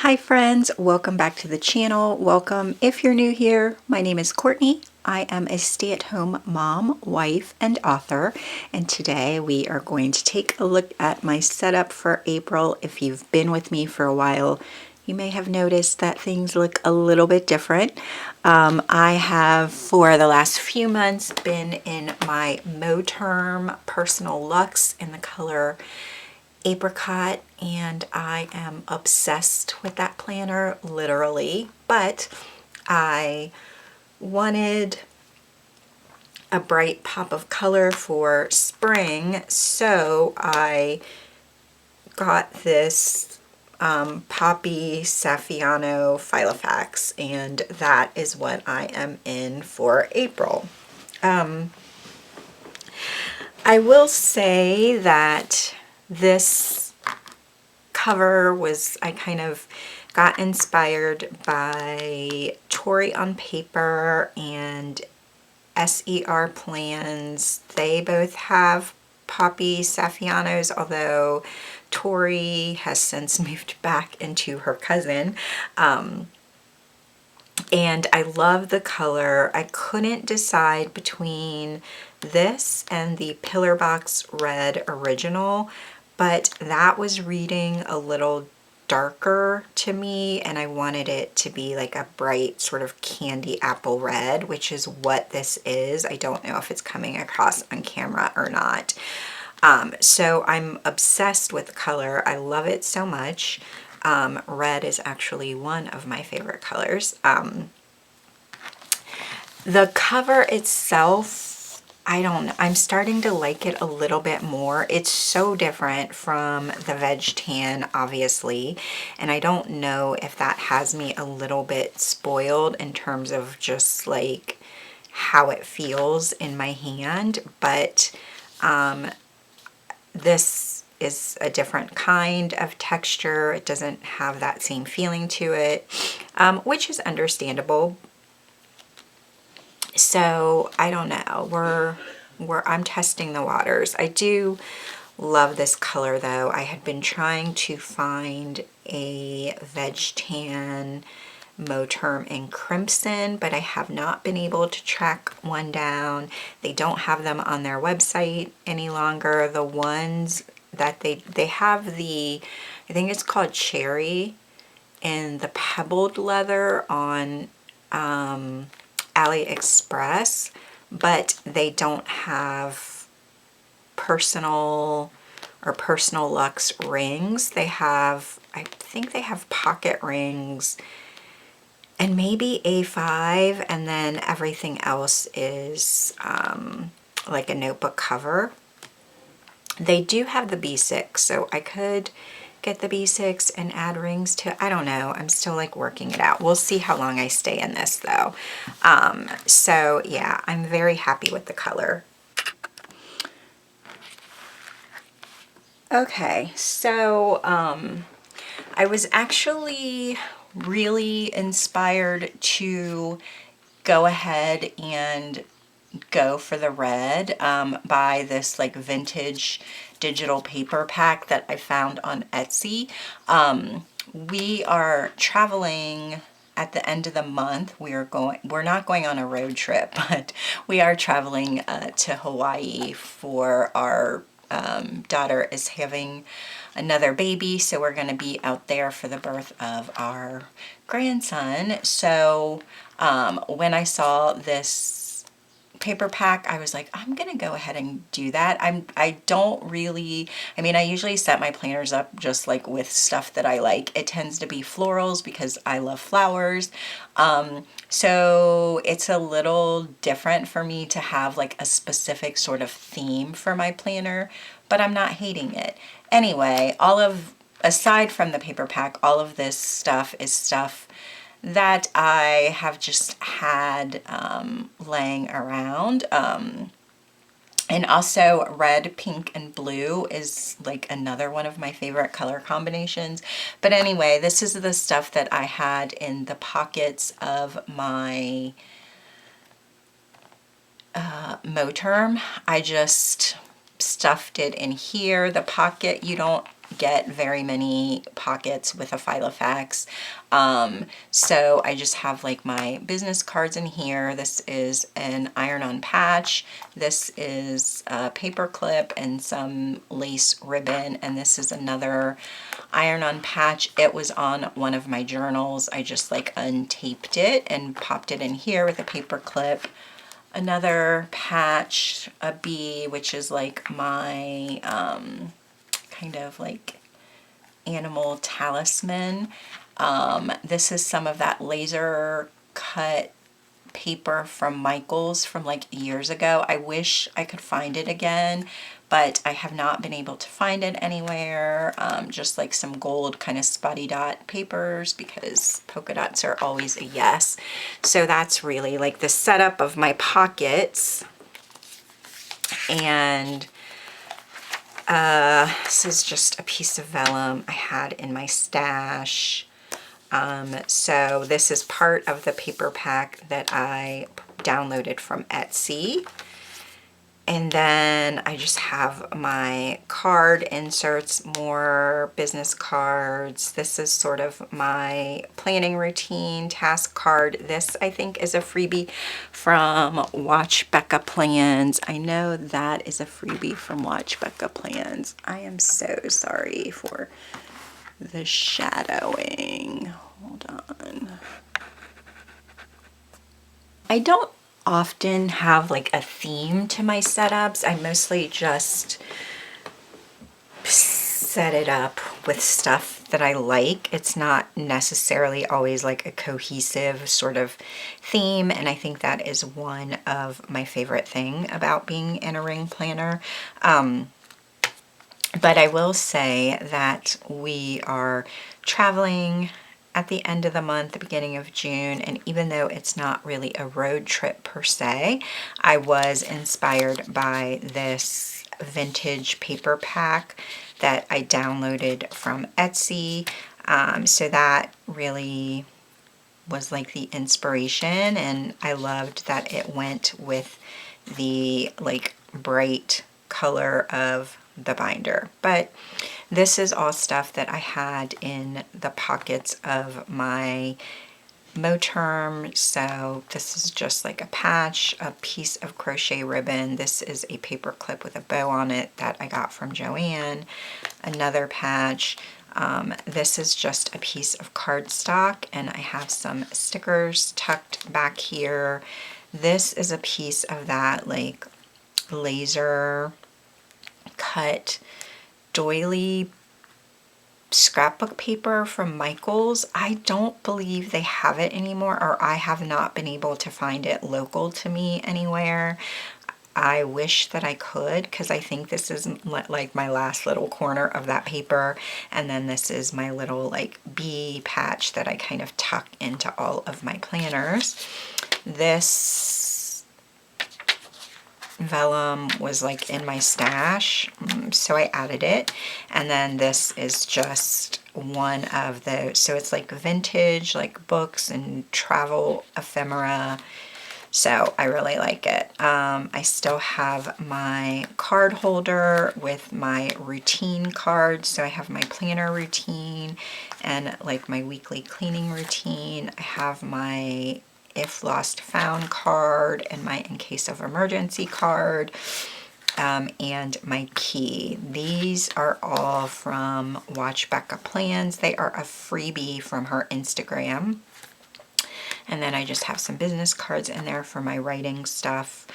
Hi friends, welcome back to the channel. Welcome if you're new here. My name is Courtney. I am a stay-at-home mom, wife, and author, and today we are going to take a look at my setup for April. If you've been with me for a while, you may have noticed that things look a little bit different. I have for the last few months been in my Moterm Personal Luxe in the color Apricot, and I am obsessed with that planner, literally, but I wanted a bright pop of color for spring, so I got this Poppy Saffiano Filofax, and that is what I am in for April. I will say that this cover was, I kind of got inspired by Tori on Paper and SER Plans. They both have Poppy Saffianos, although Tori has since moved back into her cousin. And I love the color. I couldn't decide between this and the Pillar Box Red Original, but that was reading a little darker to me, and I wanted it to be like a bright sort of candy apple red, which is what this is. I don't know if it's coming across on camera or not. So I'm obsessed with the color. I love it so much. Red is actually one of my favorite colors. The cover itself, I don't know, I'm starting to like it a little bit more. It's so different from the Veg Tan, obviously, and I don't know if that has me a little bit spoiled in terms of just like how it feels in my hand, but this is a different kind of texture. It doesn't have that same feeling to it, which is understandable. So I don't know, I'm testing the waters. I do love this color though. I had been trying to find a Veg Tan Moterm in Crimson, but I have not been able to track one down. They don't have them on their website any longer. The ones that they have, the, I think it's called Cherry, in the pebbled leather on AliExpress, but they don't have personal luxe rings. They have, I think they have pocket rings and maybe A5, and then everything else is like a notebook cover. They do have the B6, so I could get the B6 and add rings to, I don't know, I'm still like working it out. We'll see how long I stay in this though. So yeah, I'm very happy with the color. Okay, so I was actually really inspired to go ahead and go for the red by this like vintage digital paper pack that I found on Etsy. We are traveling at the end of the month. We're not going on a road trip, but we are traveling to Hawaii for our daughter is having another baby, so we're going to be out there for the birth of our grandson. So when I saw this paper pack, I was like, I'm gonna go ahead and do that. I don't really, I mean, I usually set my planners up just like with stuff that I like. It tends to be florals because I love flowers. So it's a little different for me to have like a specific sort of theme for my planner, but I'm not hating it. Anyway, aside from the paper pack, all of this stuff is stuff that I have just had laying around. And also red, pink, and blue is like another one of my favorite color combinations. But anyway, this is the stuff that I had in the pockets of my Moterm. I just stuffed it in here. The pocket, you don't get very many pockets with a Filofax. So I just have like my business cards in here. This is an iron-on patch. This is a paper clip and some lace ribbon. And this is another iron-on patch. It was on one of my journals. I just like untaped it and popped it in here with a paper clip. Another patch, a bee, which is like my kind of like animal talisman. This is some of that laser cut paper from Michaels from like years ago. I wish I could find it again, but I have not been able to find it anywhere. Just like some gold kind of spotty dot papers, because polka dots are always a yes. So that's really like the setup of my pockets. And this is just a piece of vellum I had in my stash. So this is part of the paper pack that I downloaded from Etsy. And then I just have my card inserts, more business cards. This is sort of my planning routine task card. This, I think, is a freebie from Watch Becca Plans. I know that is a freebie from Watch Becca Plans. I am so sorry for the shadowing. Hold on. I don't often have like a theme to my setups. I mostly just set it up with stuff that I like. It's not necessarily always like a cohesive sort of theme, and I think that is one of my favorite thing about being in a ring planner. But I will say that we are traveling at the end of the month, the beginning of June, and even though it's not really a road trip per se, I was inspired by this vintage paper pack that I downloaded from Etsy. So that really was like the inspiration, and I loved that it went with the like bright color of the binder. But this is all stuff that I had in the pockets of my Moterm. So this is just like a patch, a piece of crochet ribbon. This is a paper clip with a bow on it that I got from Joanne. Another patch. This is just a piece of cardstock, and I have some stickers tucked back here. This is a piece of that like laser cut doily scrapbook paper from Michaels. I don't believe they have it anymore, or I have not been able to find it local to me anywhere. I wish that I could, because I think this is like my last little corner of that paper, and then this is my little like bee patch that I kind of tuck into all of my planners. This vellum was like in my stash, so I added it. And then this is just one of those, so it's like vintage like books and travel ephemera, so I really like it. I still have my card holder with my routine cards, so I have my planner routine and like my weekly cleaning routine. I have my if lost found card and my in case of emergency card, and my key. These are all from Watch Becca Plans. They are a freebie from her Instagram. And then I just have some business cards in there for my writing stuff.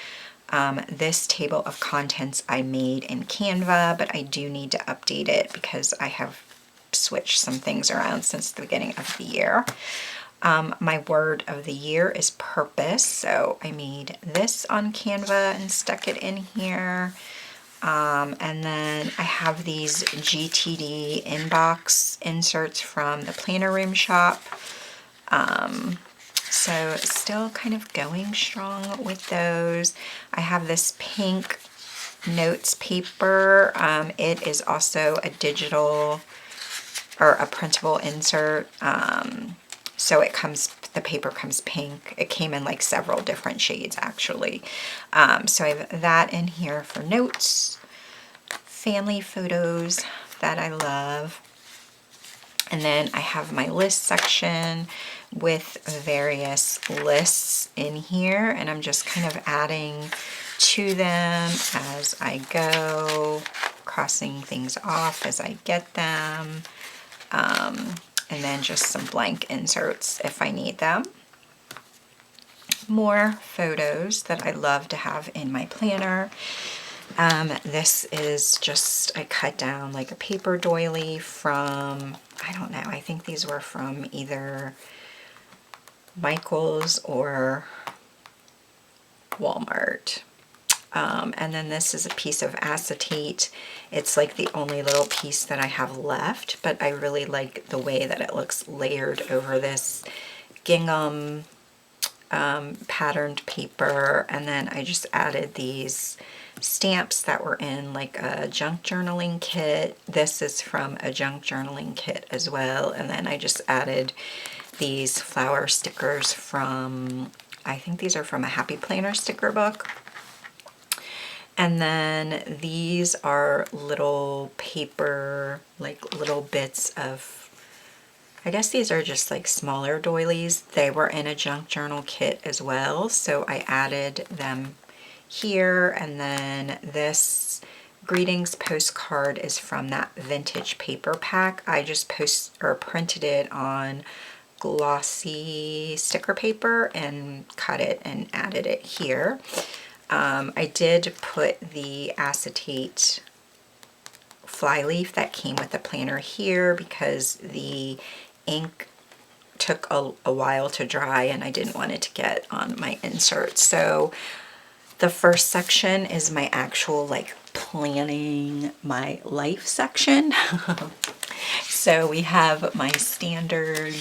This table of contents I made in Canva, but I do need to update it because I have switched some things around since the beginning of the year. My word of the year is purpose, so I made this on Canva and stuck it in here. And then I have these GTD inbox inserts from the Planner Room shop. So still kind of going strong with those. I have this pink notes paper. It is also a digital or a printable insert. So it comes, the paper comes pink. It came in like several different shades actually. So I have that in here for notes, family photos, that I love. And then I have my list section with various lists in here, and I'm just kind of adding to them as I go, crossing things off as I get them, and then just some blank inserts if I need them. More photos that I love to have in my planner. This is just, I cut down like a paper doily from, I don't know, I think these were from either Michael's or Walmart. And then this is a piece of acetate. It's like the only little piece that I have left, but I really like the way that it looks layered over this gingham patterned paper. And then I just added these stamps that were in like a junk journaling kit. This is from a junk journaling kit as well. And then I just added these flower stickers from, I think these are from a Happy Planner sticker book. And then these are little paper, like little bits of, I guess these are just like smaller doilies. They were in a junk journal kit as well, so I added them here. And then this greetings postcard is from that vintage paper pack. I just printed it on glossy sticker paper and cut it and added it here. I did put the acetate flyleaf that came with the planner here because the ink took a while to dry and I didn't want it to get on my insert. So the first section is my actual like planning my life section. So we have my standard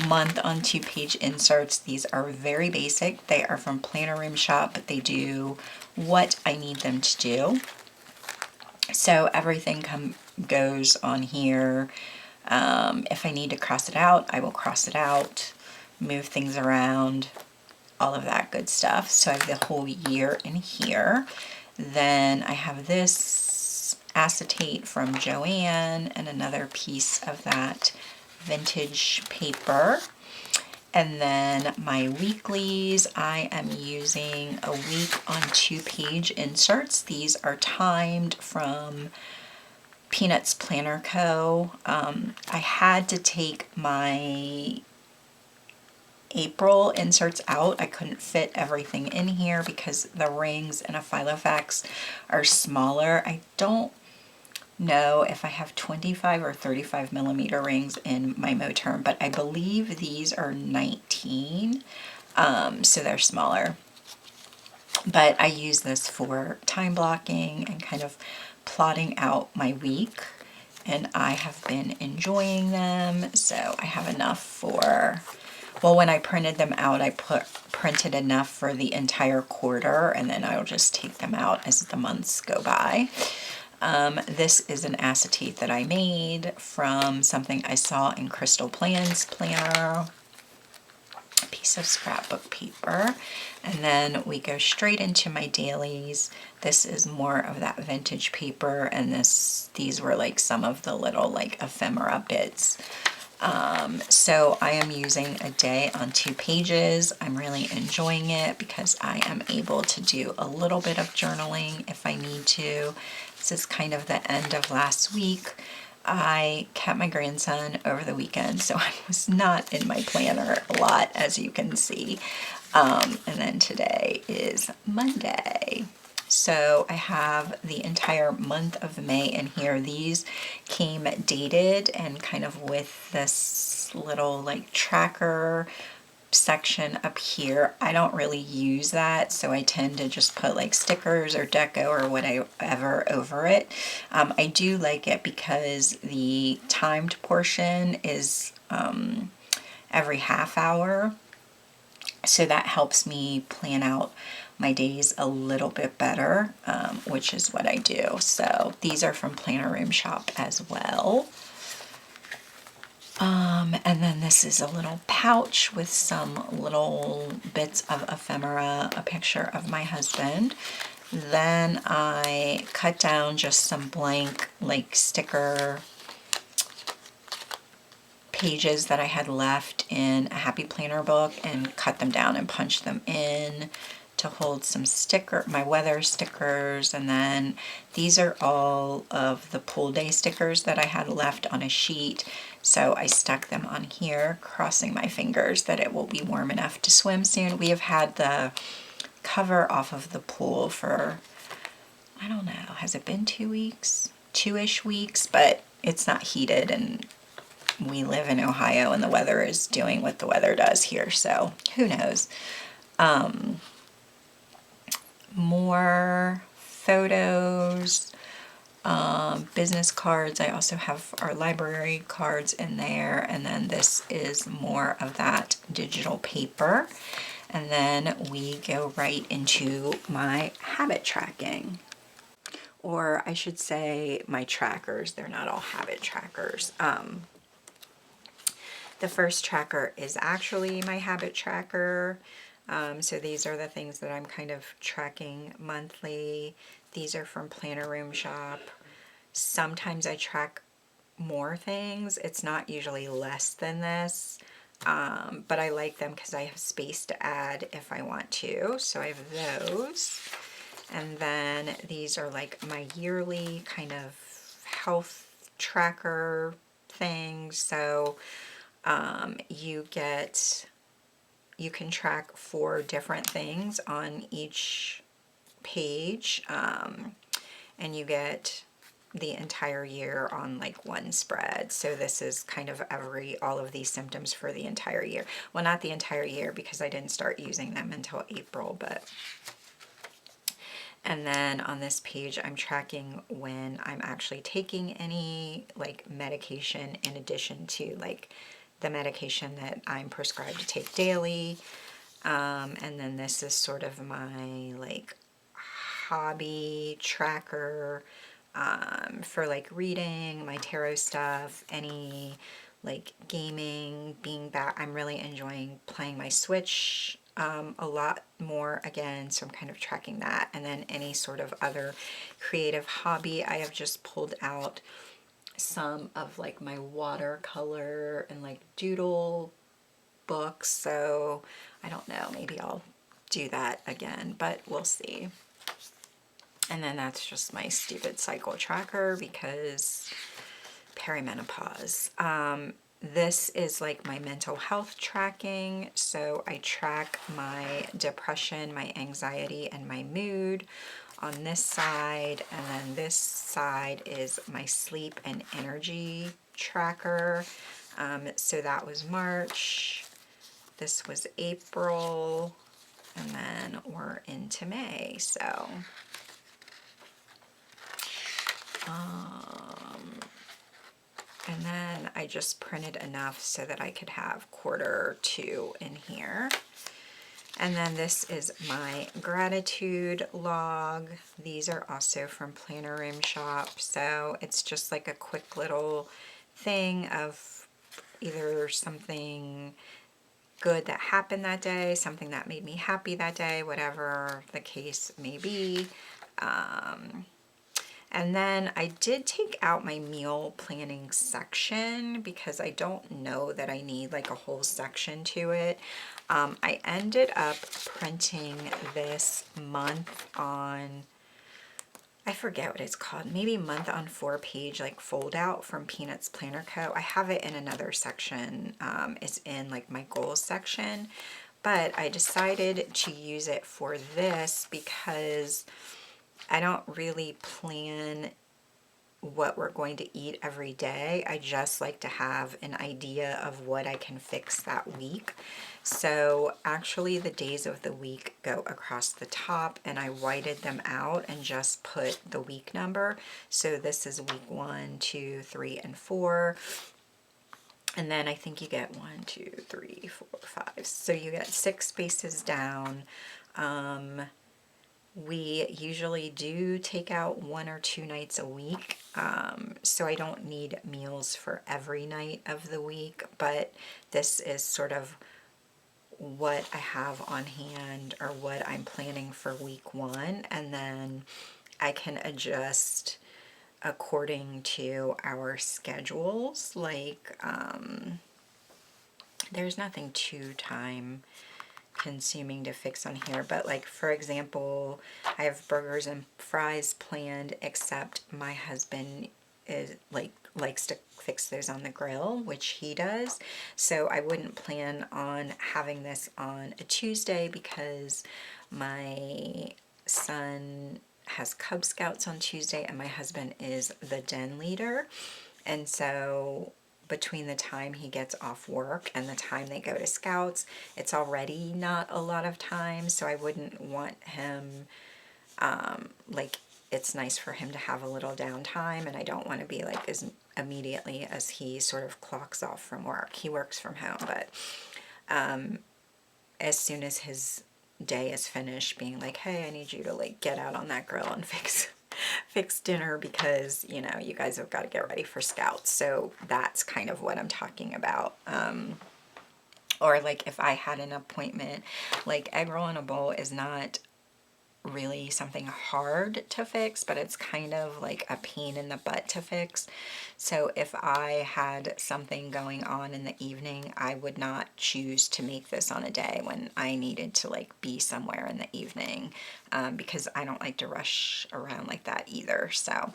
month on 2-page inserts. These are very basic. They are from Planner Room Shop, but they do what I need them to do. So everything goes on here. If I need to cross it out, I will cross it out, move things around, all of that good stuff. So I have the whole year in here. Then I have this acetate from Joanne and another piece of that vintage paper. And then my weeklies, I am using a week on 2-page inserts. These are timed from PeanutsPlannerCo. I had to take my April inserts out. I couldn't fit everything in here because the rings in a Filofax are smaller. I don't know if I have 25 or 35 millimeter rings in my Moterm, but I believe these are 19, so they're smaller. But I use this for time blocking and kind of plotting out my week, and I have been enjoying them. So I have enough for, well, when I printed them out, I printed enough for the entire quarter, and then I'll just take them out as the months go by. This is an acetate that I made from something I saw in Crystal Plan's planner. A piece of scrapbook paper. And then we go straight into my dailies. This is more of that vintage paper, and these were like some of the little like ephemera bits. So I am using a day on 2 pages. I'm really enjoying it because I am able to do a little bit of journaling if I need to. This is kind of the end of last week. I kept my grandson over the weekend, so I was not in my planner a lot, as you can see. And then today is Monday. So I have the entire month of May in here. These came dated and kind of with this little like tracker section up here. I don't really use that, so I tend to just put like stickers or deco or whatever over it. I do like it because the timed portion is every half hour, so that helps me plan out my days a little bit better, which is what I do. So these are from Planner Room Shop as well. And then this is a little pouch with some little bits of ephemera, a picture of my husband. Then I cut down just some blank like sticker pages that I had left in a Happy Planner book and cut them down and punched them in to hold some my weather stickers. And then these are all of the pool day stickers that I had left on a sheet. So I stuck them on here, crossing my fingers that it will be warm enough to swim soon. We have had the cover off of the pool for, I don't know, has it been 2 weeks? 2-ish weeks, but it's not heated, and we live in Ohio and the weather is doing what the weather does here, so who knows. More photos, business cards. I also have our library cards in there, and then this is more of that digital paper. And then we go right into my habit tracking. Or I should say my trackers. They're not all habit trackers. The first tracker is actually my habit tracker. So these are the things that I'm kind of tracking monthly. These are from Planner Room Shop. Sometimes I track more things. It's not usually less than this, but I like them because I have space to add if I want to. So I have those. And then these are like my yearly kind of health tracker things. So you can track 4 different things on each page, and you get the entire year on like one spread. So this is kind of all of these symptoms for the entire year. Well, not the entire year because I didn't start using them until April, but. And then on this page, I'm tracking when I'm actually taking any like medication in addition to like the medication that I'm prescribed to take daily. And then this is sort of my like hobby tracker for like reading, my tarot stuff, any like gaming, being back. I'm really enjoying playing my Switch a lot more again, so I'm kind of tracking that. And then any sort of other creative hobby, I have just pulled out some of like my watercolor and like doodle books, so I don't know, maybe I'll do that again, but we'll see. And then that's just my stupid cycle tracker because perimenopause. This is like my mental health tracking. So I track my depression, my anxiety, and my mood on this side. And then this side is my sleep and energy tracker. So that was March. This was April. And then we're into May. So and then I just printed enough so that I could have Q2 in here. And then this is my gratitude log. These are also from Planner Room Shop. So it's just like a quick little thing of either something good that happened that day, something that made me happy that day, whatever the case may be. And then I did take out my meal planning section because I don't know that I need like a whole section to it. I ended up printing this month on, I forget what it's called, maybe month on 4-page like fold out from PeanutsPlannerCo. I have it in another section. It's in like my goals section, but I decided to use it for this because I don't really plan what we're going to eat every day. I just like to have an idea of what I can fix that week. So actually the days of the week go across the top, and I whited them out and just put the week number. So this is week 1, 2, 3, and 4. And then I think you get 1, 2, 3, 4, 5. So you get 6 spaces down. We usually do take out 1 or 2 nights a week, so I don't need meals for every night of the week, but this is sort of what I have on hand or what I'm planning for week 1, and then I can adjust according to our schedules. Like, there's nothing too time consuming to fix on here, but like, for example, I have burgers and fries planned, except my husband is likes to fix those on the grill, which he does. So I wouldn't plan on having this on a Tuesday because my son has Cub Scouts on Tuesday and my husband is the den leader. And so between the time he gets off work and the time they go to Scouts, it's already not a lot of time. So I wouldn't want him, like, it's nice for him to have a little downtime, and I don't want to be like as immediately as he sort of clocks off from work. He works from home, but as soon as his day is finished, being like, hey, I need you to like get out on that grill and fix dinner because, you know, you guys have got to get ready for Scouts. So that's kind of what I'm talking about. Or like if I had an appointment, like egg roll in a bowl is not really something hard to fix, but it's kind of like a pain in the butt to fix. So if I had something going on in the evening, I would not choose to make this on a day when I needed to like be somewhere in the evening, because I don't like to rush around like that either. So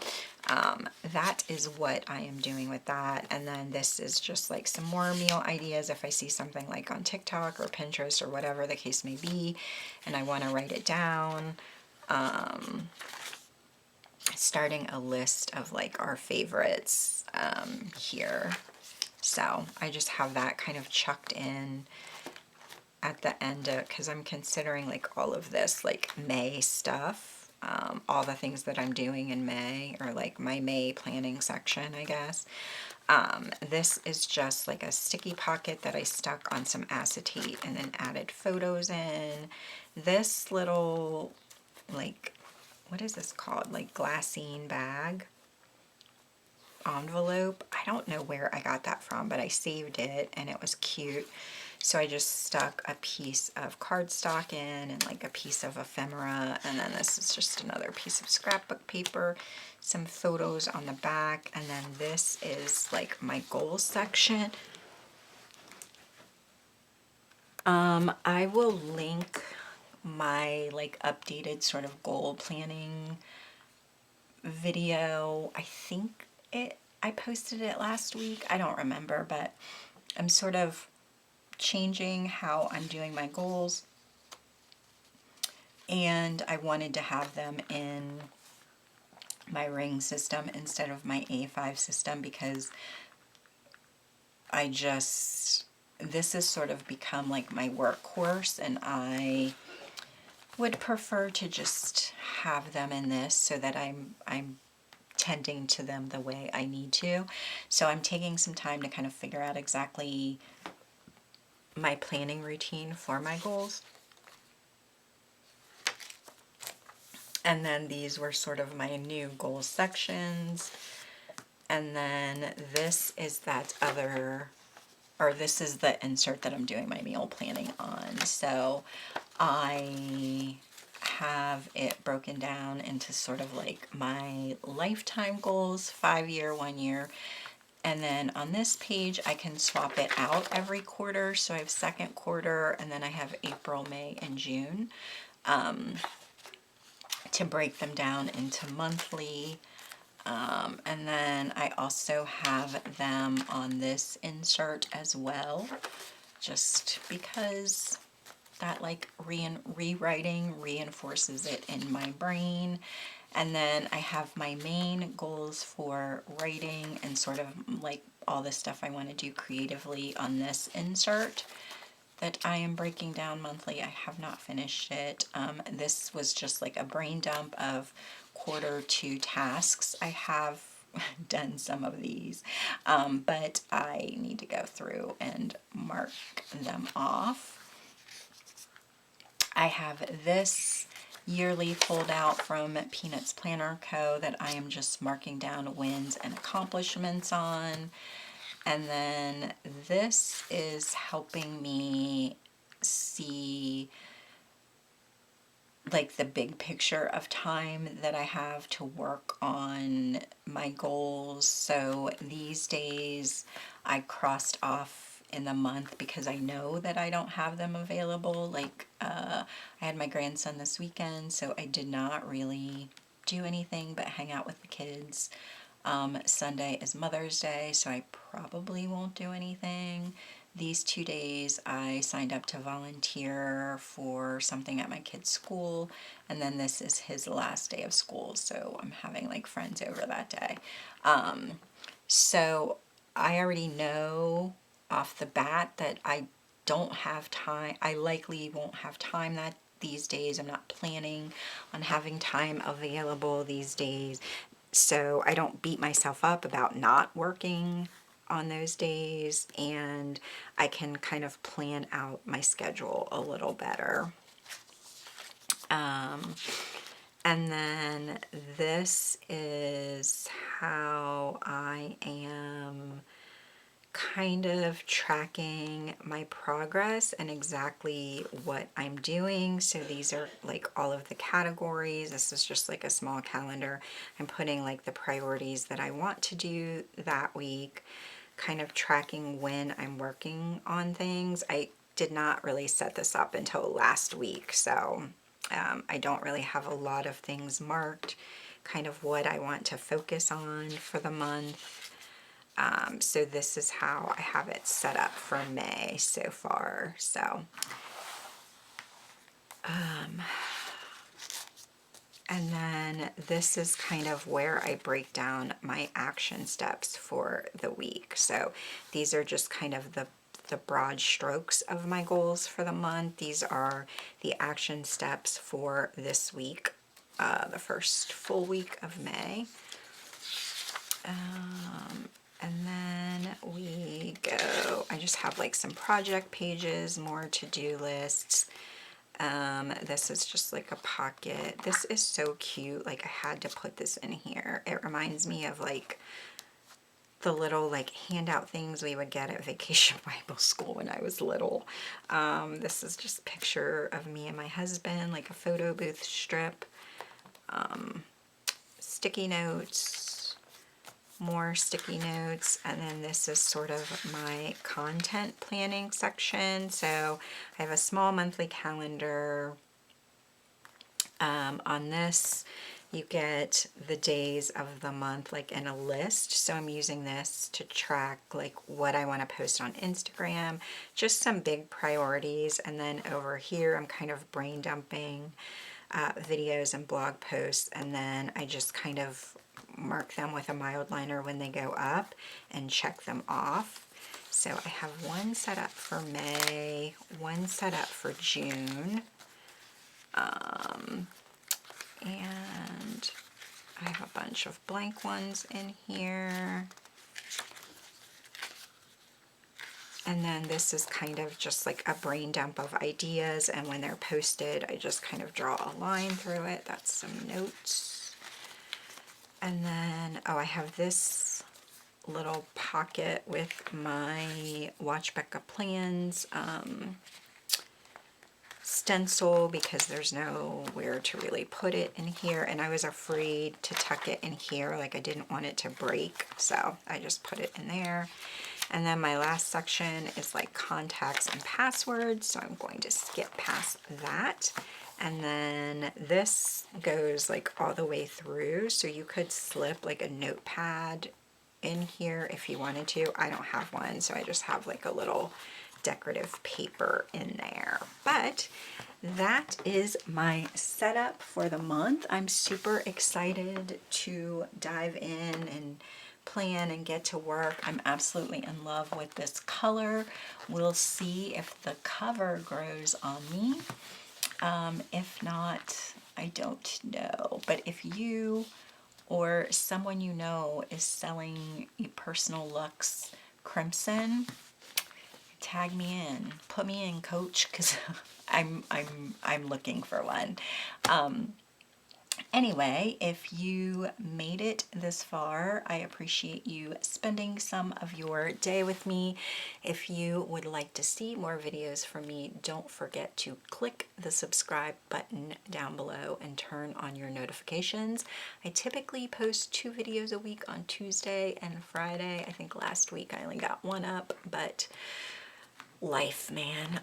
that is what I am doing with that. And then this is just like some more meal ideas if I see something like on TikTok or Pinterest or whatever the case may be, and I want to write it down. Starting a list of like our favorites here. So I just have that kind of chucked in at the end because I'm considering like all of this like May stuff, all the things that I'm doing in May, or like my May planning section, I guess. This is just like a sticky pocket that I stuck on some acetate and then added photos in. This little, like, what is this called? Like glassine bag envelope. I don't know where I got that from, but I saved it and it was cute. So I just stuck a piece of cardstock in and like a piece of ephemera, and then this is just another piece of scrapbook paper, some photos on the back, and then this is like my goals section. I will link my like updated sort of goal planning video. I think I posted it last week. I don't remember, but I'm sort of changing how I'm doing my goals, and I wanted to have them in my ring system instead of my A5 system because this has sort of become like my workhorse, and I would prefer to just have them in this so that I'm tending to them the way I need to. So I'm taking some time to kind of figure out exactly my planning routine for my goals. And then these were sort of my new goal sections. And then this is that other, or this is the insert that I'm doing my meal planning on. So I have it broken down into sort of like my lifetime goals, 5-year, 1 year. And then on this page, I can swap it out every quarter. So I have second quarter, and then I have April, May, and June to break them down into monthly. And then I also have them on this insert as well, just because that like rewriting reinforces it in my brain. And then I have my main goals for writing and sort of like all the stuff I want to do creatively on this insert that I am breaking down monthly. I have not finished it. This was just like a brain dump of quarter 2 tasks. I have done some of these, but I need to go through and mark them off. I have this yearly foldout from PeanutsPlannerCo that I am just marking down wins and accomplishments on. And then this is helping me see like the big picture of time that I have to work on my goals. So these days I crossed off in the month because I know that I don't have them available. Like I had my grandson this weekend, so I did not really do anything but hang out with the kids. Sunday is Mother's Day, so I probably won't do anything. These 2 days I signed up to volunteer for something at my kid's school, and then this is his last day of school, so I'm having like friends over that day. So I already know off the bat that I don't have time. I likely won't have time that these days. I'm not planning on having time available these days. So I don't beat myself up about not working on those days, and I can kind of plan out my schedule a little better. And then this is how I am kind of tracking my progress and exactly what I'm doing. So these are like all of the categories. This is just like a small calendar. I'm putting like the priorities that I want to do that week, kind of tracking when I'm working on things. I did not really set this up until last week, so I don't really have a lot of things marked, kind of what I want to focus on for the month. So this is how I have it set up for May so far. So, and then this is kind of where I break down my action steps for the week. So these are just kind of the broad strokes of my goals for the month. These are the action steps for this week, the first full week of May. And then we go, I just have like some project pages, more to-do lists. This is just like a pocket. This is so cute. Like I had to put this in here. It reminds me of like the little like handout things we would get at Vacation Bible School when I was little. This is just a picture of me and my husband, like a photo booth strip. Sticky notes, more sticky notes, and then this is sort of my content planning section. So I have a small monthly calendar. On this you get the days of the month like in a list, so I'm using this to track like what I want to post on Instagram, just some big priorities. And then over here I'm kind of brain dumping videos and blog posts, and then I just kind of mark them with a mild liner when they go up and check them off. So I have one set up for May, one set up for June, and I have a bunch of blank ones in here. And then this is kind of just like a brain dump of ideas, and when they're posted, I just kind of draw a line through it. That's some notes. And then, oh, I have this little pocket with my Watch Becca plans stencil, because there's nowhere to really put it in here, and I was afraid to tuck it in here, like I didn't want it to break, so I just put it in there. And then my last section is like contacts and passwords, so I'm going to skip past that. And then this goes like all the way through, so you could slip like a notepad in here if you wanted to. I don't have one, so I just have like a little decorative paper in there. But that is my setup for the month. I'm super excited to dive in and plan and get to work. I'm absolutely in love with this color. We'll see if the cover grows on me. If not, I don't know. But if you or someone you know is selling a Personal Luxe Crimson, tag me in, put me in, coach, because I'm looking for one. Anyway, if you made it this far, I appreciate you spending some of your day with me. If you would like to see more videos from me, don't forget to click the subscribe button down below and turn on your notifications. I typically post 2 videos a week on Tuesday and Friday. I think last week I only got 1 up, but life, man.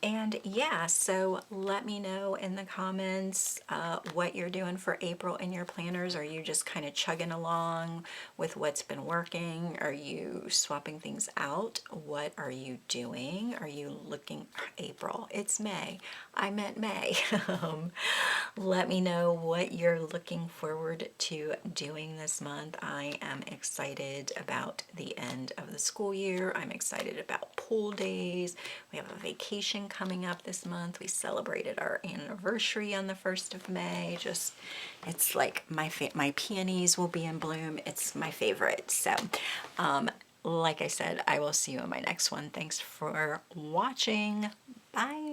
And yeah, so let me know in the comments what you're doing for April in your planners. Are you just kind of chugging along with what's been working? Are you swapping things out? What are you doing? Are you looking, April, it's May. I meant May. Let me know what you're looking forward to doing this month. I am excited about the end of the school year. I'm excited about pool days. We have a vacation coming up this month. We celebrated our anniversary on the 1st of May. Just, it's like my peonies will be in bloom. It's my favorite. So, like I said, I will see you in my next one. Thanks for watching. Bye.